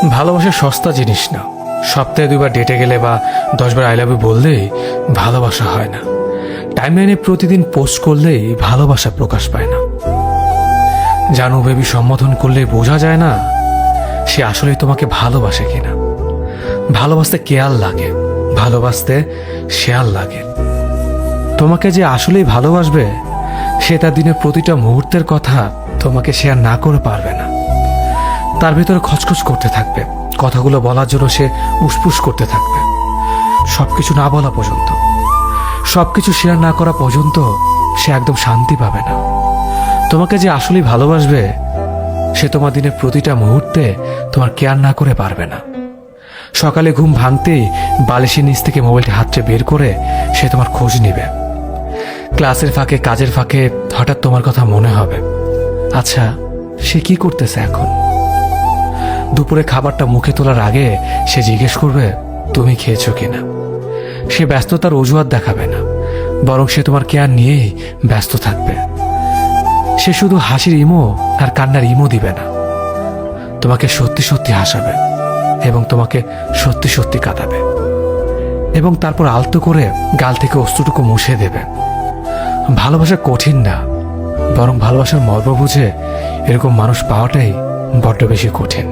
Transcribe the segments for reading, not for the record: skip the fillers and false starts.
ভালোবাসা সস্তা জিনিস না। সপ্তাহে 2বার ডেটে গেলে বা 10বার আই লাভ ইউ বললেই ভালোবাসা হয় না। টাইমলাইনে প্রতিদিন পোস্ট করলেই ভালোবাসা প্রকাশ পায় না। জানো বেবি সম্বোধন করলে বোঝা যায় না সে আসলেই তোমাকে ভালোবাসে কিনা। ভালোবাসতে কেয়ার লাগে, ভালোবাসতে শেয়ার লাগে। তোমাকে যে আসলেই ভালোবাসবে সে তার দিনের প্রতিটা মুহূর্তের কথা তোমাকে শেয়ার না করে পারবে না। তার ভিতরে খচখচ করতে থাকবে, কথাগুলো বলার জন্য সে উসপুস করতে থাকবে, সবকিছু না বলা পর্যন্ত, সবকিছু শেয়ার না করা পর্যন্ত সে একদম শান্তি পাবে না। তোমাকে যে আসলেই ভালোবাসবে সে তোমার দিনের প্রতিটা মুহূর্তে তোমার কেয়ার না করে পারবে না। সকালে ঘুম ভাঙতেই বালিশের নিচ থেকে মোবাইলটি হাতটা বের করে সে তোমার খোঁজ নেবে। ক্লাসের ফাঁকে, কাজের ফাঁকে হঠাৎ তোমার কথা মনে হবে, আচ্ছা সে কি করতেছে এখন। দুপুরে খাবারটা মুখে তোলার আগে সে জিজ্ঞেস করবে তুমি খেয়েছো কিনা। সে ব্যস্ততার অজুহাত দেখাবে না, বরং সে তোমার কেয়ার নিয়েই ব্যস্ত থাকবে। সে শুধু হাসির ইমো আর কান্নার ইমো দিবে না, তোমাকে সত্যি সত্যি হাসাবে এবং তোমাকে সত্যি সত্যি কাঁদাবে, এবং তারপর আলতো করে গাল থেকে অস্ত্রটুকু মুছে দেবে। ভালোবাসা কঠিন না, বরং ভালোবাসার মর্ম বুঝে এরকম মানুষ পাওয়াটাই বড্ড বেশি কঠিন।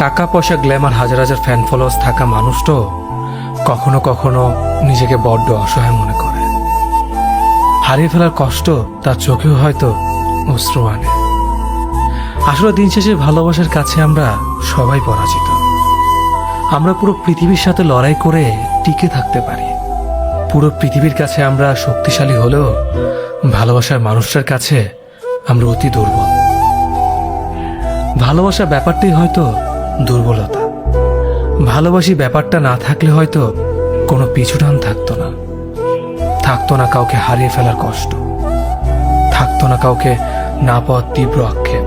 টাকা পয়সা, গ্ল্যামার, হাজার হাজার ফ্যান ফলোয়ার্স থাকা মানুষটাও কখনো কখনো নিজেকে বড্ড অসহায় মনে করে। হারিয়ে ফেলার কষ্ট তার চোখেও হয়তো অশ্রু আনে। আসলে দিন শেষে ভালোবাসার কাছে আমরা সবাই পরাজিত। আমরা পুরো পৃথিবীর সাথে লড়াই করে টিকে থাকতে পারি। পুরো পৃথিবীর কাছে আমরা শক্তিশালী হলেও ভালোবাসার মানুষটার কাছে আমরা অতি দুর্বল। ভালোবাসা ব্যাপারটাই হয়তো দুর্বলতা। ভালোবাসি ব্যাপারটা না থাকলে হয়তো কোনো পিছুটান থাকতো না। থাকতো না কাউকে হারিয়ে ফেলার কষ্ট, থাকতো না কাউকে না পাওয়ার তীব্র আক্ষেপ।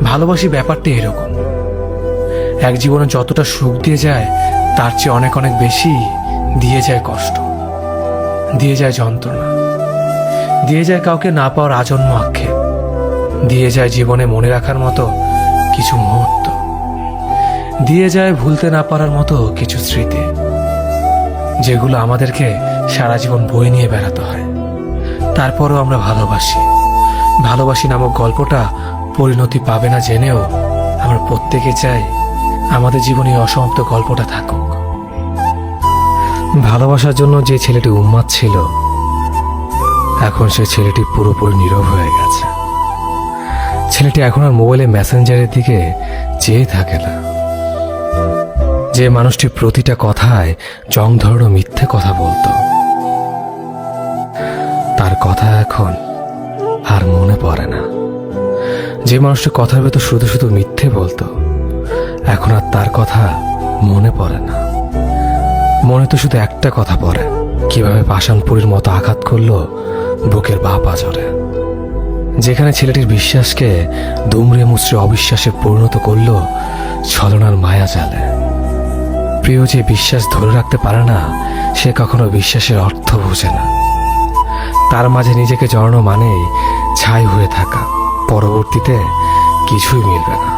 ভালোবাসি ব্যাপারটা এরকম, এক জীবনে যতটা সুখ দিয়ে যায় তার চেয়ে অনেক অনেক বেশি দিয়ে যায় কষ্ট, দিয়ে যায় যন্ত্রণা, দিয়ে যায় কাউকে না পাওয়ার আজন্ম আক্ষেপ, দিয়ে যায় জীবনে মনে রাখার মতো কিছু মুহূর্ত, দিয়ে যায় ভুলতে না পারার মতো কিছু স্মৃতি, যেগুলো আমাদেরকে সারা জীবন বয়ে নিয়ে বেড়াতে হয়। তারপরও আমরা ভালোবাসি। ভালোবাসি নামক গল্পটা পরিণতি পাবে না জেনেও আমরা প্রত্যেকে চাই আমাদের জীবনে অসমাপ্ত গল্পটা থাকুক। ভালোবাসার জন্য যে ছেলেটি উন্মাদ ছিল, এখন সে ছেলেটি পুরোপুরি নীরব হয়ে গেছে। ছেলেটি এখন আর মোবাইলে মেসেঞ্জারের দিকে চেয়ে থাকে না। যে মানুষটি প্রতিটা কথায় জং ধরানো মিথ্যে কথা বলতো, তার কথা এখন আর মনে পড়ে না। যে মানুষটি কথার ভেতর শুধু শুধু মিথ্যে বলতো, এখন আর তার কথা মনে পড়ে না। মনে তো শুধু একটা কথা পড়ে, কিভাবে পাষাণপুরীর মতো আঘাত করলো বুকের বাঁ পাঁজরে। যেখানে ছেলেটির বিশ্বাসকে দুমড়ে মুচড়ে অবিশ্বাসে পরিণত করলো ছলনার মায়া জালে। প্রিয় যে বিশ্বাস ধরে রাখতে পারে না, সে কখনো বিশ্বাসের অর্থ বোঝে না। তার মাঝে নিজেকে জড়ানো মানেই ছাই হয়ে থাকা, পরবর্তীতে কিছুই মিলবে না।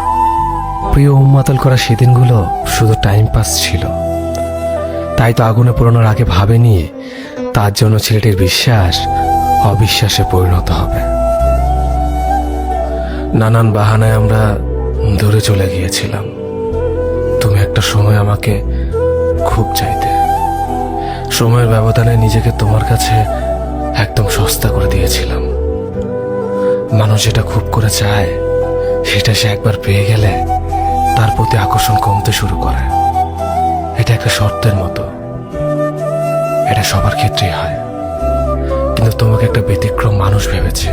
প্রিয় উন্মাতল করা সেদিনগুলো শুধু টাইম পাস ছিল। তাই তো আগুনে পোড়ানোর আগে ভাবেনি তার জন্য ছেলেটির বিশ্বাস অবিশ্বাসে পরিণত হবে। নানান বাহানায় আমরা দূরে চলে গিয়েছিলাম। তুমি একটা সময় আমাকে খুব চাইতে। সময়ের ব্যবধানে নিজেকে তোমার কাছে একদম সস্তা করে দিয়েছিলাম। মানুষ যেটা খুব করে চায় সেটা সে একবার পেয়ে গেলে তার প্রতি আকর্ষণ কমতে শুরু করে। এটা একটা শর্তের মতো, এটা সবার ক্ষেত্রেই হয়। কিন্তু তোমাকে একটা ব্যতিক্রম মানুষ ভেবেছে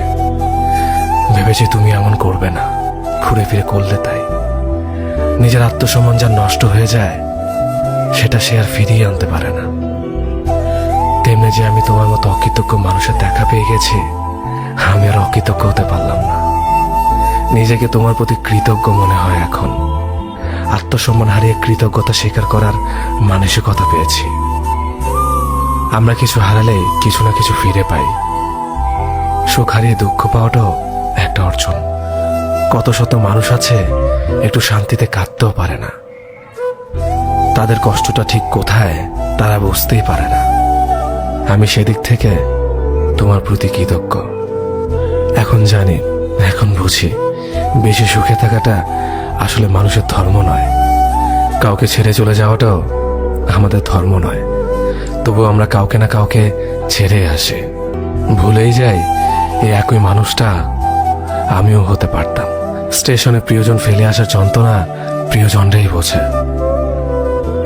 তুমি এমন করবে না, ঘুরে ফিরে করলে তাই। নিজের আত্মসম্মান যা নষ্ট হয়ে যায় সেটা সে আর ফিরিয়ে আনতে পারে না। তেমনি যে আমি তোমার মতো অকৃতজ্ঞ মানুষের দেখা পেয়ে গেছি, আমি আর অকৃতজ্ঞ হতে পারলাম না। নিজেকে তোমার প্রতি কৃতজ্ঞ মনে হয় এখন। আত্মসম্মান হারিয়ে কৃতজ্ঞতা স্বীকার করার মানসিকতা পেয়েছি। আমরা কিছু হারালে কিছু না কিছু ফিরে পাই। সুখ হারিয়ে দুঃখ পাওয়াটাও একটা অর্জন। কত শত মানুষ আছে একটু শান্তিতে কাঁদতেও পারে না। তাদের কষ্টটা ঠিক কোথায় তারা বুঝতেই পারে না। আমি সেদিক থেকে তোমার প্রতি কৃতজ্ঞ। এখন জানি, এখন বুঝি, বেশি সুখে থাকাটা আসলে মানুষের ধর্ম নয়। কাউকে ছেড়ে চলে যাওয়াটাও আমাদের ধর্ম নয়। তবু আমরা কাউকে না কাউকে ছেড়ে আসি, ভুলেই যাই এই একই মানুষটা আমিও হতে পারতাম। স্টেশনে প্রিয়জন ফেলে আসার যন্ত্রণা প্রিয়জনরাই বোঝে।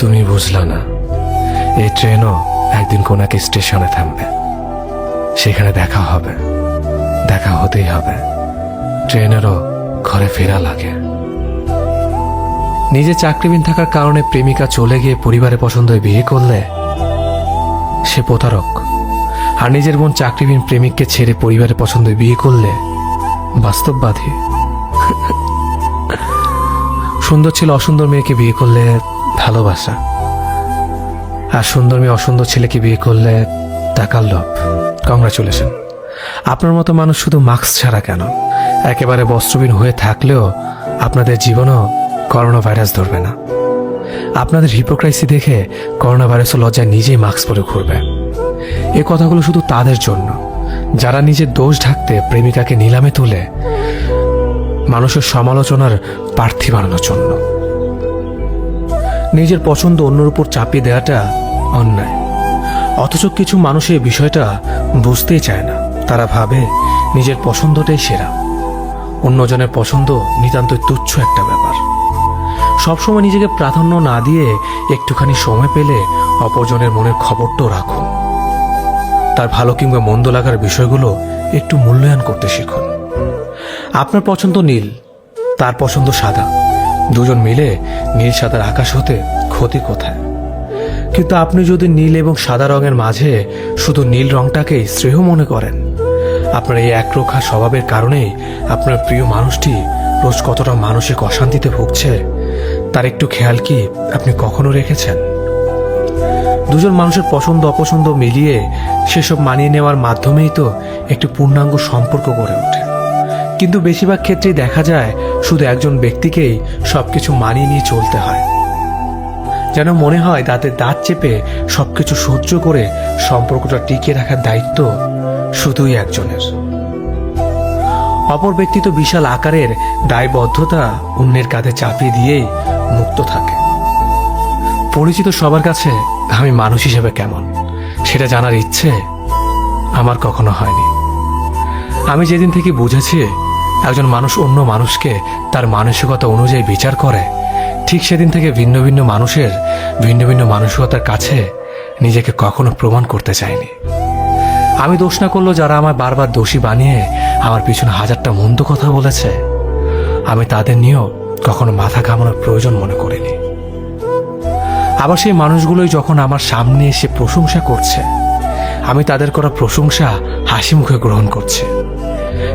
তুমি বুঝলা না, এই ট্রেনও একদিন কোন এক স্টেশনে থামবে। সেখানে দেখা হবে, দেখা হতেই হবে। ট্রেনেরও ঘরে ফেরা লাগে। নিজে চাকরিবিহীন থাকার কারণে প্রেমিকা চলে গিয়ে পরিবারের পছন্দে বিয়ে করলে সে প্রতারক, আর নিজের বোন চাকরিবিহীন প্রেমিককে ছেড়ে পরিবারের পছন্দে বিয়ে করলে বাস্তববাদী। সুন্দর ছেলে অসুন্দর মেয়েকে বিয়ে করলে ভালোবাসা, আর সুন্দর মেয়ে অসুন্দর ছেলেকে বিয়ে করলে টাকার লোভ। কংগ্রাচুলেশন, আপনার মতো মানুষ শুধু মাস্ক ছাড়া কেন, একেবারে বস্ত্রহীন হয়ে থাকলেও আপনাদের জীবনও করোনা ভাইরাস ধরবে না। আপনাদের হিপোক্রাইসি দেখে করোনা ভাইরাসও লজ্জায় নিজেই মাস্ক পরে ঘুরবে। এ কথাগুলো শুধু তাদের জন্য যারা নিজের দোষ ঢাকতে প্রেমিকাকে নিলামে তুলে মানুষের সমালোচনার প্রার্থী বানানোর জন্য। নিজের পছন্দ অন্যের উপর চাপিয়ে দেওয়াটা অন্যায়, অথচ কিছু মানুষ এই বিষয়টা বুঝতেই চায় না। তারা ভাবে নিজের পছন্দটাই সেরা, অন্যজনের পছন্দ নিতান্তই তুচ্ছ একটা ব্যাপার। সবসময় নিজেকে প্রাধান্য না দিয়ে একটুখানি সময় পেলে অপরজনের মনের খবরটাও রাখুন। তার ভালো কিংবা মন্দ লাগার বিষয়গুলো একটু মূল্যায়ন করতে শিখুন। আপনার পছন্দ নীল, তার পছন্দ সাদা, দুজন মিলে নীল সাদার আকাশ হতে ক্ষতি কোথায়? কিন্তু আপনি যদি নীল এবং সাদা রঙের মাঝে শুধু নীল রংটাকেই শ্রেয় মনে করেন, আপনার এই একরোখা স্বভাবের কারণেই আপনার প্রিয় মানুষটি রোজ কতটা মানসিক অশান্তিতে ভুগছে তার একটু খেয়াল কি আপনি কখনো রেখেছেন? দুজন মানুষের পছন্দ অপছন্দ মিলিয়ে সেসব মানিয়ে নেওয়ার মাধ্যমেই তো একটি পূর্ণাঙ্গ সম্পর্ক গড়ে ওঠে। কিন্তু বেশিরভাগ ক্ষেত্রেই দেখা যায় শুধু একজন ব্যক্তিকেই সবকিছু মানিয়ে নিয়ে চলতে হয়। যেন মনে হয় দাঁতে দাঁত চেপে সবকিছু সহ্য করে সম্পর্কটা টিকিয়ে রাখার দায়িত্ব শুধুই একজনের। অপর ব্যক্তি তো বিশাল আকারের দায়বদ্ধতা অন্যের কাঁধে চাপিয়ে দিয়েই মুক্ত থাকে। পরিচিত সবার কাছে আমি মানুষ হিসেবে কেমন সেটা জানার ইচ্ছে আমার কখনো হয়নি। আমি যেদিন থেকে বুঝেছি একজন মানুষ অন্য মানুষকে তার মানসিকতা অনুযায়ী বিচার করে, ঠিক সেদিন থেকে ভিন্ন ভিন্ন মানুষের ভিন্ন ভিন্ন মানসিকতার কাছে নিজেকে কখনো প্রমাণ করতে চাইনি। আমি দোষ না করলেও যারা আমার বারবার দোষী বানিয়ে আমার পিছনে হাজারটা মন্দ কথা বলেছে, আমি তাদের নিয়েও কখনো মাথা ঘামানোর প্রয়োজন মনে করিনি। আবার সেই মানুষগুলোই যখন আমার সামনে এসে প্রশংসা করছে, আমি তাদের করা প্রশংসা হাসি মুখে গ্রহণ করছি,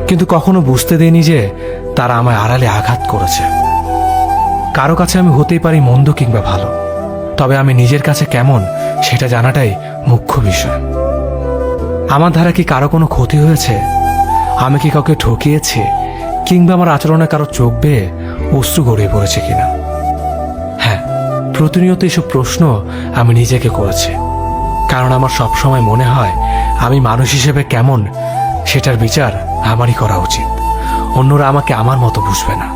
কিন্তু কখনো বুঝতে দেইনি যে তারা আমায় আড়ালে আঘাত করেছে। কারো কাছে আমি হতেই পারি মন্দ কিংবা ভালো, তবে আমি নিজের কাছে কেমন সেটা জানাটাই মুখ্য বিষয়। আমার দ্বারা কি কারো কোনো ক্ষতি হয়েছে? আমি কি কাউকে ঠকিয়েছি? কিংবা আমার আচরণে কারো চোখ বেয়ে অশ্রু গড়িয়ে পড়েছে কিনা? হ্যাঁ, প্রতিনিয়ত এসব প্রশ্ন আমি নিজেকে করেছি, কারণ আমার সবসময় মনে হয় আমি মানুষ হিসেবে কেমন সেটার বিচার আমারই করা উচিত। অন্যরা আমাকে আমার মতো বুঝবে না।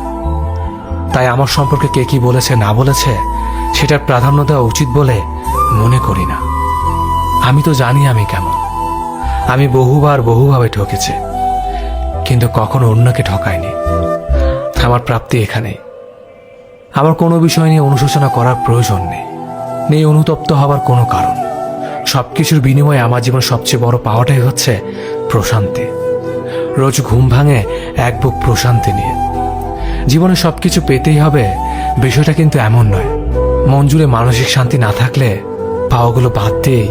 তাই আমার সম্পর্কে কে কি বলেছে না বলেছে সেটার প্রাধান্য দেওয়া উচিত বলে মনে করি না। আমি তো জানি আমি কেমন। আমি বহুভাবে ঠকেছি, কিন্তু কখনো অন্যকে ঠকাইনি। আমার প্রাপ্তি এখানেই। আমার কোনো বিষয় নিয়ে অনুশোচনা করার প্রয়োজন নেই অনুতপ্ত হবার কোনো কারণ। সবকিছুর বিনিময়ে আমার জীবন সবচেয়ে বড় পাওয়াটাই হচ্ছে প্রশান্তি। রোজ ঘুম ভাঙে এক বুক প্রশান্তি নিয়ে। জীবনে সবকিছু পেতেই হবে বিষয়টা কিন্তু এমন নয়। মন জুড়ে মানসিক শান্তি না থাকলে পাওয়াগুলো বাদ দিয়েই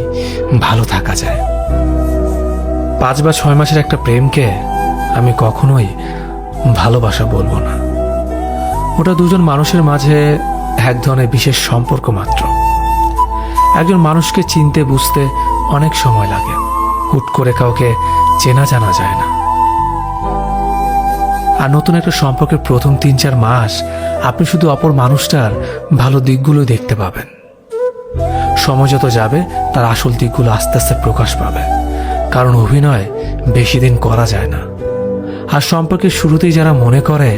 ভালো থাকা যায়। 5 বা 6 মাসের একটা প্রেমকে আমি কখনোই ভালোবাসা বলবো না। ওটা দুজন মানুষের মাঝে এক ধরনের বিশেষ সম্পর্ক মাত্র। একজন মানুষকে চিনতে বুঝতে অনেক সময় লাগে। হুট করে কাউকে চেনা জানা যায় না। আর নতুন একটা সম্পর্কের প্রথম 3-4 মাস আপনি শুধু অপর মানুষটার ভালো দিকগুলো দেখতে পাবেন। সময় যত যাবে তার আসল দিকগুলো আস্তে আস্তে প্রকাশ পাবে, কারণ অভিনয় বেশি দিন করা যায় না। আর সম্পর্কের শুরুতেই যারা মনে করে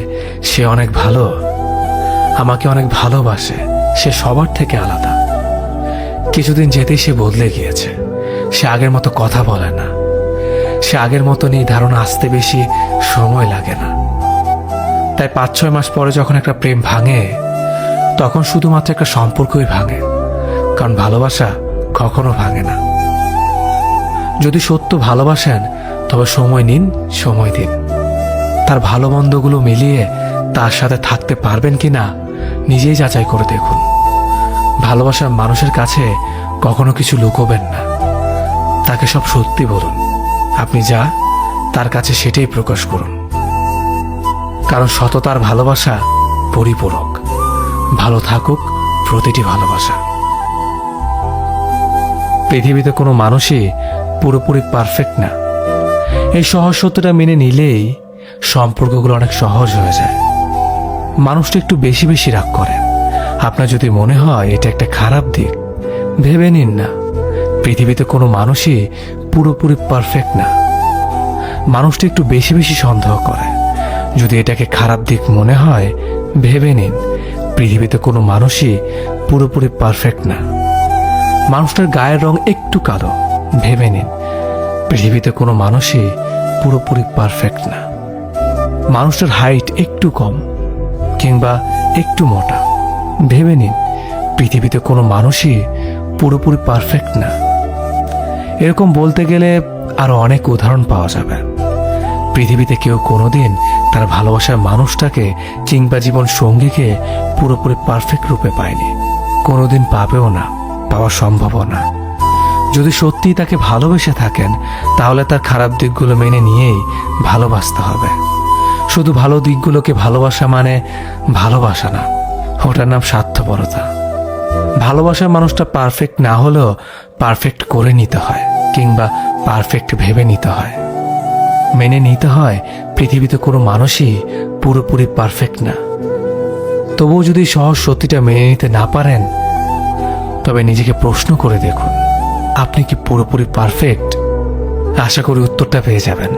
সে অনেক ভালো, আমাকে অনেক ভালোবাসে, সে সবার থেকে আলাদা, কিছুদিন যেতেই সে বদলে গিয়েছে। সে আগের মতো কথা বলে না, সে আগের মতো নেই, ধারণা আসতে বেশি সময় লাগে না। তাই 5-6 মাস পরে যখন একটা প্রেম ভাঙে, তখন শুধুমাত্র একটা সম্পর্কই ভাঙে, কারণ ভালোবাসা কখনো ভাঙে না। যদি সত্য ভালোবাসেন তবে সময় নিন, সময় দিন। তার ভালো মন্দগুলো মিলিয়ে তার সাথে থাকতে পারবেন কিনা নিজেই যাচাই করে দেখুন। ভালোবাসার মানুষের কাছে কখনো কিছু লুকোবেন না, তাকে সব সত্যি বলুন। আপনি যা তার কাছে সেটাই প্রকাশ করুন, কারণ সততার ভালোবাসা পরিপূরক। ভালো থাকুক প্রতিটি ভালোবাসা। পৃথিবীতে কোনো মানুষই পুরোপুরি পারফেক্ট না। এই সহজ সত্যটা মেনে নিলেই সম্পর্কগুলো অনেক সহজ হয়ে যায়। মানুষটা একটু বেশি বেশি রাগ করে। আপনার যদি মনে হয় এটা একটা খারাপ দিক, ভেবে নিন না, পৃথিবীতে কোনো মানুষই পুরোপুরি পারফেক্ট না। মানুষটা একটু বেশি বেশি সন্দেহ করে। যদি এটাকে খারাপ দিক মনে হয়, ভেবে নিন, পৃথিবীতে কোনো মানুষই পুরোপুরি পারফেক্ট না। মানুষটার গায়ের রং একটু কালো, ভেবে নিন, পৃথিবীতে কোনো মানুষই পুরোপুরি পারফেক্ট না। মানুষটার হাইট একটু কম কিংবা একটু মোটা, ভেবে নিন, পৃথিবীতে কোনো মানুষই পুরোপুরি পারফেক্ট না। এরকম বলতে গেলে আরো অনেক উদাহরণ পাওয়া যাবে। পৃথিবীতে কেউ কোনোদিন তার ভালোবাসার মানুষটাকে কিংবা জীবন সঙ্গীকে পুরোপুরি পারফেক্ট রূপে পায়নি, কোনোদিন পাবেও না, পাওয়া সম্ভবও না। যদি সত্যিই তাকে ভালোবেসে থাকেন, তাহলে তার খারাপ দিকগুলো মেনে নিয়েই ভালোবাসতে হবে। শুধু ভালো দিকগুলোকে ভালোবাসা মানে ভালোবাসা না, ওটার নাম স্বার্থপরতা। ভালোবাসার মানুষটা পারফেক্ট না হলেও পারফেক্ট করে নিতে হয়, কিংবা পারফেক্ট ভেবে নিতে হয়। মেনে নিতে হয় পৃথিবীতে কোনো মানুষই পুরোপুরি পারফেক্ট না। তবুও যদি সহজ সত্যিটা মেনে নিতে না পারেন, তবে নিজেকে প্রশ্ন করে দেখুন, আপনি কি পুরোপুরি পারফেক্ট? আশা করি উত্তরটা পেয়ে যাবেন।